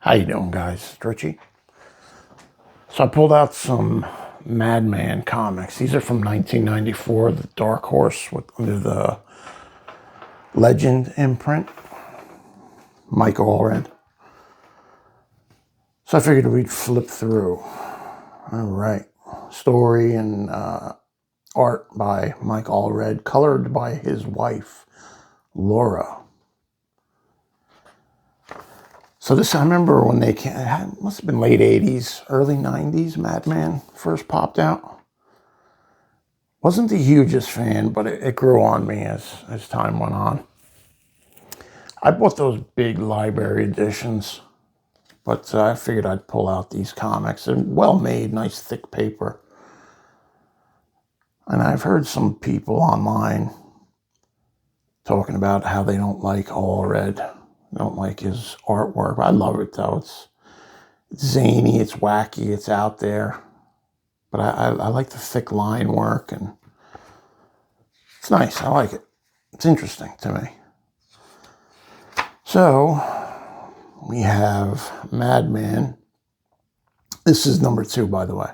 How you doing, guys? It's Richie. So I pulled out some Madman comics. These are from 1994, the Darkhorse under the Legend imprint, Mike Allred. So I figured we'd flip through. All right. Story and art by Mike Allred, colored by his wife, Laura. So this, I remember when they came, it must have been late 80s, early 90s, Madman first popped out. Wasn't the hugest fan, but it grew on me as time went on. I bought those big library editions, but I figured I'd pull out these comics. They're well made, nice thick paper. And I've heard some people online talking about how they don't like Allred, don't like his artwork. I love it though. It's zany, it's wacky, it's out there. But I like the thick line work, and it's nice. I like it. It's interesting to me. So we have Madman. This is number 2, by the way.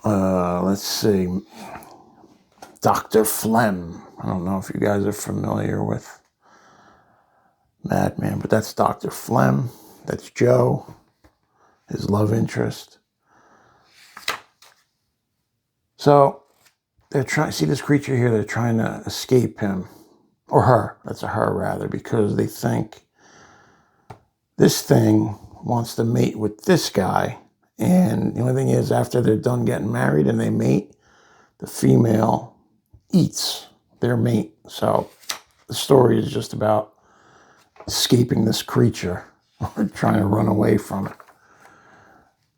Let's see. Dr. Phlegm. I don't know if you guys are familiar with Madman, but that's Dr. Phlegm. That's Joe, his love interest. So they're trying, see this creature here, they're trying to escape him, or her, that's a her rather, because they think this thing wants to mate with this guy. And the only thing is, after they're done getting married and they mate, the female eats their mate. So the story is just about escaping this creature or trying to run away from it.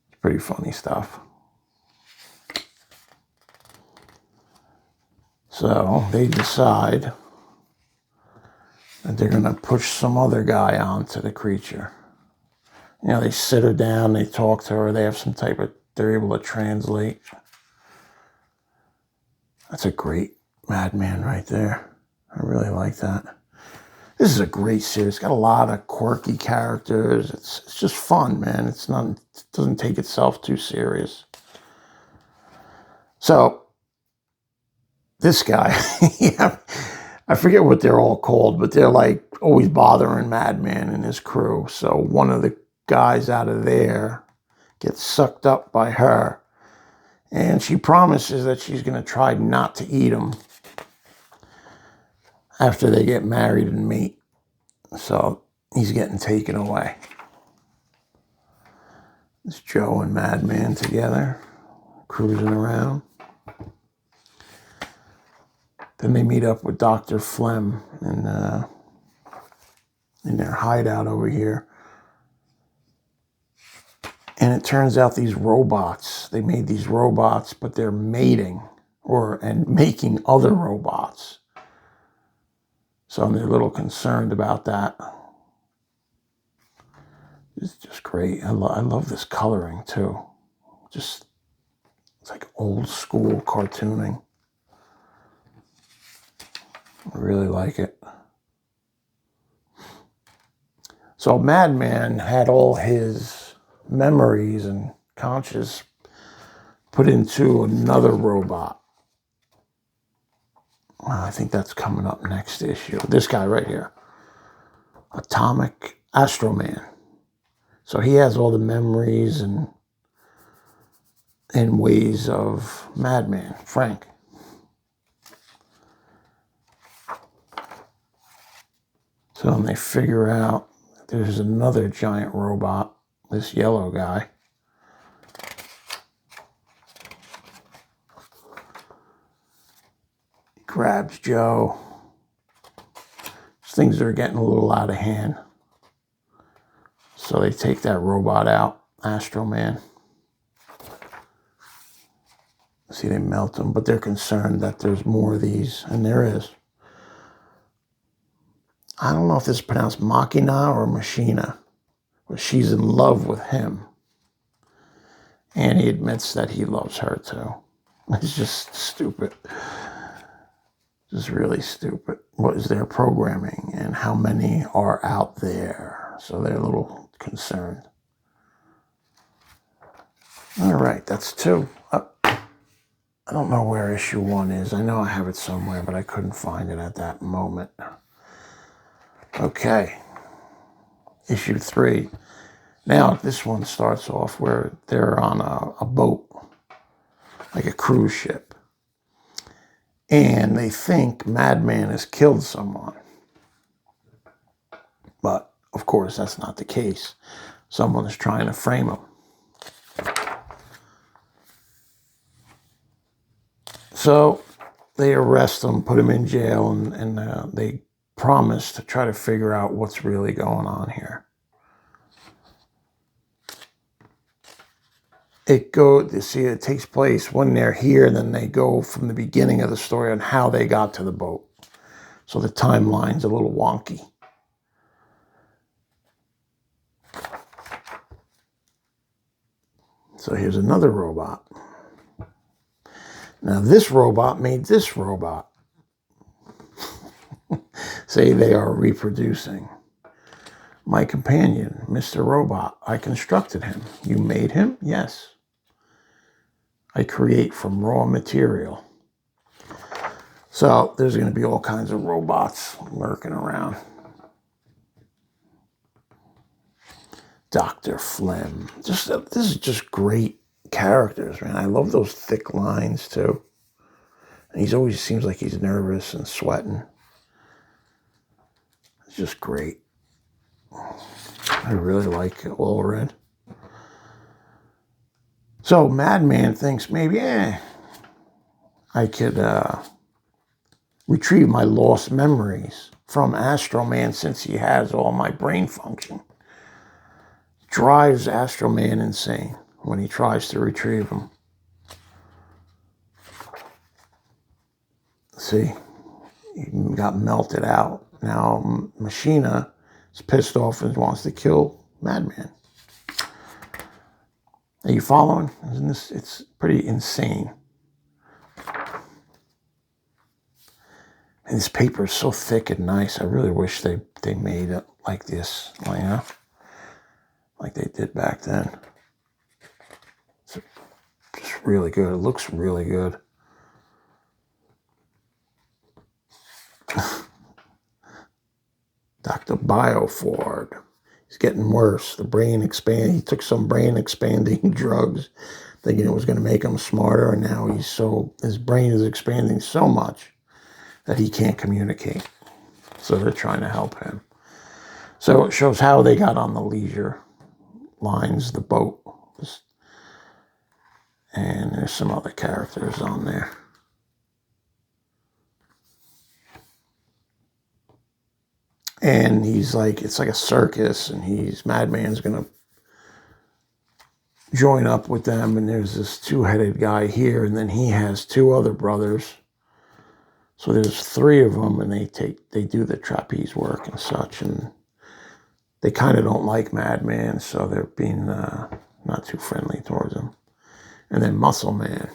It's pretty funny stuff. So they decide that they're going to push some other guy onto the creature. You know, they sit her down, they talk to her, they have some type of, they're able to translate. That's a great Madman right there. I really like that. This is a great series. It's got a lot of quirky characters. It's just fun, man. It doesn't take itself too serious. So this guy, yeah, I forget what they're all called, but they're like always bothering Madman and his crew. So one of the guys out of there gets sucked up by her, and she promises that she's going to try not to eat him after they get married and meet. So he's getting taken away. It's Joe and Madman together, cruising around. Then they meet up with Dr. Phlegm in their hideout over here. And it turns out these robots, they made these robots, but they're mating and making other robots. So they're a little concerned about that. It's just great. I love this coloring too. It's like old school cartooning. I really like it. So Madman had all his memories and conscious put into another robot. I think that's coming up next issue. This guy right here. Atomic Astroman. So he has all the memories and ways of Madman, Frank. So then they figure out there's another giant robot, this yellow guy. He grabs Joe. Things are getting a little out of hand. So they take that robot out, Astroman. See, they melt him, but they're concerned that there's more of these, and there is. I don't know if this is pronounced Machina or Machina, but she's in love with him. And he admits that he loves her too. It's just stupid. Just really stupid. What is their programming and how many are out there? so they're a little concerned. All right, that's 2. I don't know where issue 1 is. I know I have it somewhere, but I couldn't find it at that moment. Okay, issue 3. Now, this one starts off where they're on a boat, like a cruise ship. And they think Madman has killed someone. But, of course, that's not the case. Someone is trying to frame him. So they arrest him, put him in jail, and they promise to try to figure out what's really going on here. It takes place when they're here, then they go from the beginning of the story on how they got to the boat. So the timeline's a little wonky. So here's another robot. Now this robot made this robot. Say they are reproducing. My companion, Mr. Robot, I constructed him. You made him? Yes. I create from raw material. So there's going to be all kinds of robots lurking around. Dr. Phlegm. This is just great characters, man. I love those thick lines too. And he always seems like he's nervous and sweating. It's just great. I really like Allred. So Madman thinks maybe, I could retrieve my lost memories from Astro Man since he has all my brain function. Drives Astro Man insane when he tries to retrieve them. See, he got melted out. Now Machina is pissed off and wants to kill Madman. Are you following? Isn't this? It's pretty insane. And this paper is so thick and nice. I really wish they made it like this, you know, like they did back then. It's just really good. It looks really good. Dr. Bioford. He's getting worse. The brain expand. He took some brain expanding drugs, thinking it was going to make him smarter, and now his brain is expanding so much that he can't communicate. So they're trying to help him. So it shows how they got on the leisure lines, the boat. And there's some other characters on there. And he's like, it's like a circus, and Madman's going to join up with them, and there's this 2-headed guy here, and then he has 2 other brothers. So there's 3 of them, and they do the trapeze work and such, and they kind of don't like Madman, so they're being not too friendly towards him. And then Muscle Man.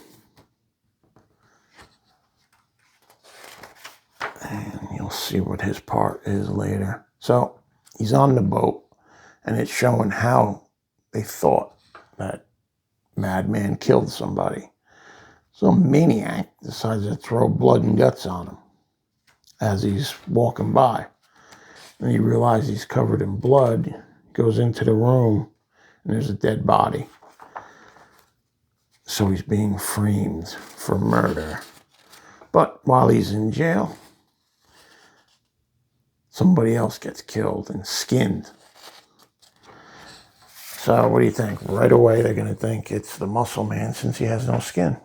And you'll see what his part is later. So he's on the boat, and it's showing how they thought that Madman killed somebody. Some maniac decides to throw blood and guts on him as he's walking by. And he realizes he's covered in blood, goes into the room, and there's a dead body. So he's being framed for murder. But while he's in jail, somebody else gets killed and skinned. So what do you think? Right away they're going to think it's the Muscle Man since he has no skin.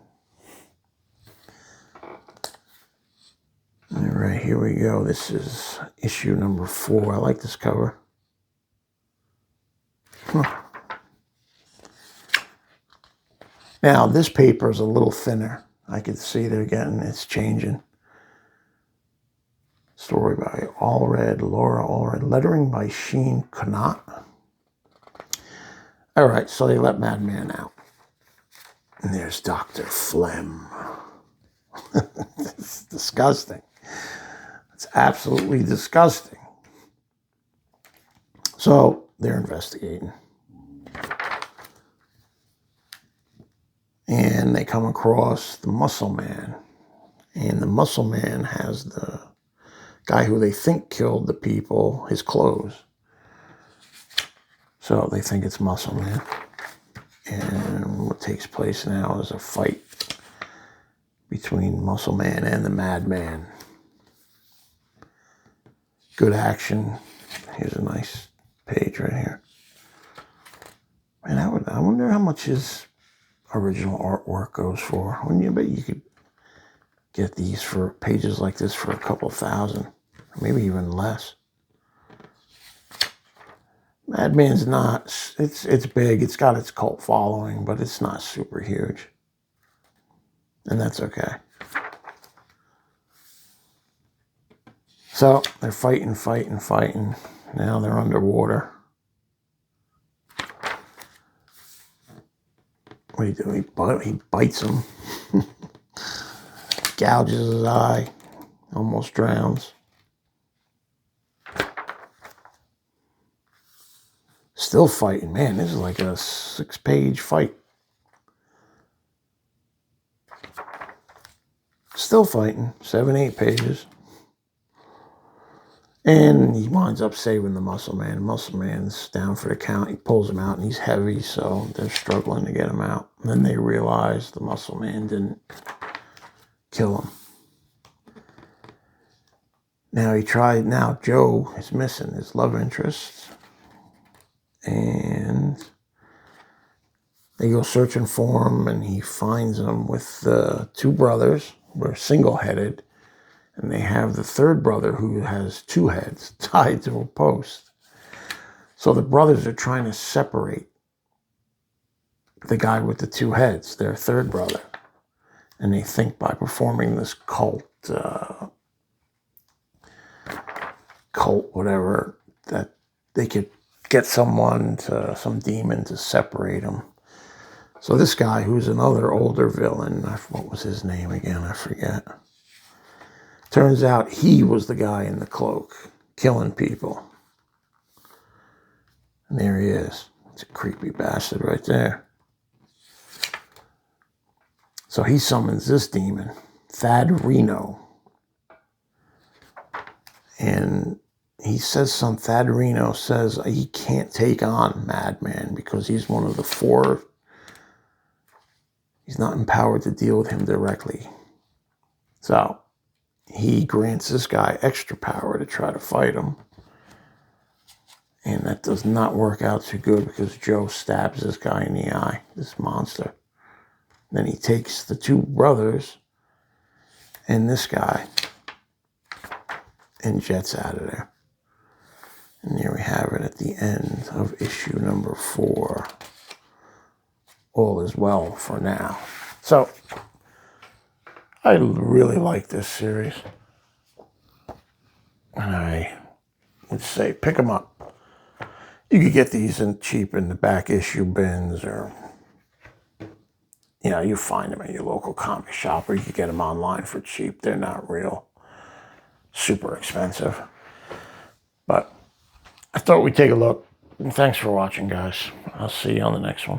All right, here we go. This is issue number 4. I like this cover. Now, this paper is a little thinner. I can see it's changing. Story by Allred, Laura Allred. Lettering by Sheen Connaught. All right, so they let Madman out. And there's Dr. Phlegm. It's disgusting. It's absolutely disgusting. So they're investigating. And they come across the Muscle Man. And the Muscle Man has the guy who they think killed the people, his clothes. So they think it's Muscle Man. And what takes place now is a fight between Muscle Man and the Madman. Good action. Here's a nice page right here. And I wonder how much his original artwork goes for. I bet you could get these for pages like this for a couple thousand, maybe even less. Madman's not, it's big, it's got its cult following, but it's not super huge. And that's okay. So they're fighting. Now they're underwater. What do you do? He bites him. Gouges his eye. Almost drowns. Still fighting. Man, this is like a 6-page fight. Still fighting. 7, 8 pages. And he winds up saving the Muscle Man. Muscle Man's down for the count. He pulls him out, and he's heavy, so they're struggling to get him out. And then they realize the Muscle Man didn't kill him. Now Joe is missing, his love interest. And they go searching for him, and he finds them with the 2 brothers. We're single-headed. And they have the 3rd brother who has 2 heads tied to a post. So the brothers are trying to separate the guy with the 2 heads, their 3rd brother. And they think by performing this cult whatever, that they could get some demon to separate them. So this guy, who's another older villain, what was his name again? I forget. Turns out he was the guy in the cloak, killing people. And there he is. It's a creepy bastard right there. So he summons this demon, Thad Reno. And Thad Reno says he can't take on Madman because he's one of the 4. He's not empowered to deal with him directly. So he grants this guy extra power to try to fight him. And that does not work out too good because Joe stabs this guy in the eye, this monster. Then he takes the 2 brothers and this guy and jets out of there. And there we have it at the end of issue number 4. All is well for now. So, I really like this series. And I would say pick them up. You could get these cheap in the back issue bins, or you find them at your local comic shop, or you could get them online for cheap. They're not real super expensive. But I thought we'd take a look. And thanks for watching, guys. I'll see you on the next one.